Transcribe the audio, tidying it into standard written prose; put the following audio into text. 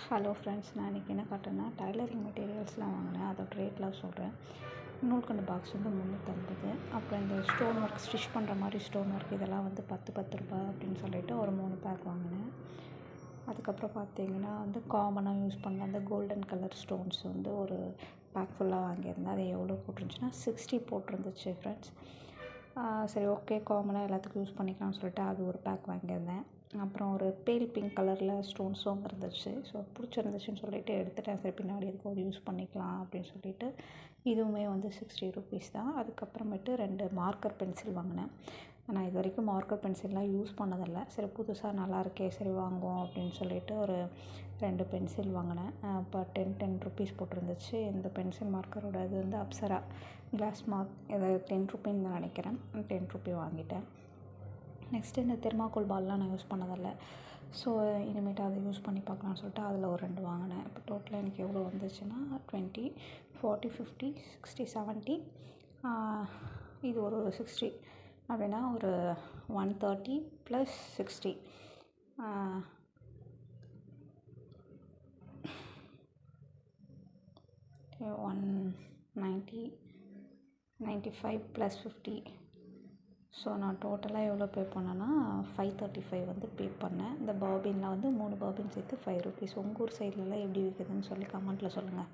Hello friends, நான் இன்றைக்கி என்ன காட்டுறேன்னா டைலரிங் மெட்டீரியல்ஸ்லாம் வாங்கினேன். அதோட ரேட்லாம் சொல்கிறேன். நூல்கண்டு பாக்ஸ் வந்து 350. அப்புறம் இந்த ஸ்டோன் ஒர்க் ஸ்டிச் பண்ணுற மாதிரி ஸ்டோன் ஒர்க் இதெல்லாம் வந்து 10 ரூபா அப்படின்னு சொல்லிட்டு ஒரு 3 பேக் வாங்கினேன். அதுக்கப்புறம் பார்த்தீங்கன்னா வந்து காமனாக யூஸ் பண்ண அந்த கோல்டன் கலர் ஸ்டோன்ஸ் வந்து ஒரு பேக் ஃபுல்லாக வாங்கியிருந்தேன். அது எவ்வளோ போட்டிருந்துச்சுன்னா 60 போட்டிருந்துச்சு ஃப்ரெண்ட்ஸ். சரி, ஓகே, காமனாக எல்லாத்துக்கும் யூஸ் பண்ணிக்கலாம்னு சொல்லிட்டு அது ஒரு பேக் வாங்கியிருந்தேன். அப்புறம் ஒரு பேல் பிங்க் கலரில் ஸ்டோன்ஸும் இருந்துச்சு. ஸோ பிடிச்சிருந்துச்சுன்னு சொல்லிட்டு எடுத்துட்டேன். சரி, பின்னாடி இருக்கும் அது யூஸ் பண்ணிக்கலாம் அப்படின்னு சொல்லிட்டு இதுவுமே வந்து 60 ருபீஸ் தான். அதுக்கப்புறமேட்டு 2 மார்க்கர் பென்சில் வாங்கினேன். நான் இது வரைக்கும் மார்க்கர் பென்சில்லாம் யூஸ் பண்ணதில்லை. சரி, புதுசாக நல்லாயிருக்கே, சரி வாங்குவோம் அப்படின்னு சொல்லிட்டு ஒரு 2 பென்சில் வாங்கினேன். இப்போ 10 ருபீஸ் போட்டிருந்துச்சு. இந்த பென்சில் மார்க்கரோட இது வந்து அப்சரா கிளாஸ் மார்க், இது 10 ருபீன்னு தான் நினைக்கிறேன். 10 ருபி வாங்கிட்டேன். நெக்ஸ்ட்டு இந்த தெர்மாக்கோல் பால்லாம் நான் யூஸ் பண்ணதில்லை. ஸோ இனிமேட்டு அதை யூஸ் பண்ணி பார்க்கலான்னு சொல்லிட்டு அதில் ஒரு 2 வாங்கினேன். இப்போ டோட்டலாக எனக்கு எவ்வளோ வந்துச்சுன்னா 20, 40, 50, 60, 70, இது ஒரு 60 அப்படின்னா ஒரு 130 + 60, 190, 95 + 50. ஸோ நான் டோட்டலாக எவ்வளோ பே பண்ணேன்னா 535 வந்து பே பண்ணேன். இந்த பாபின்லாம் வந்து 3 பாபின் சேர்த்து 5 ருபீஸ். உங்கள் ஊர் சைட்லலாம் எப்படி விற்குதுன்னு சொல்லி கமெண்ட்டில் சொல்லுங்கள்.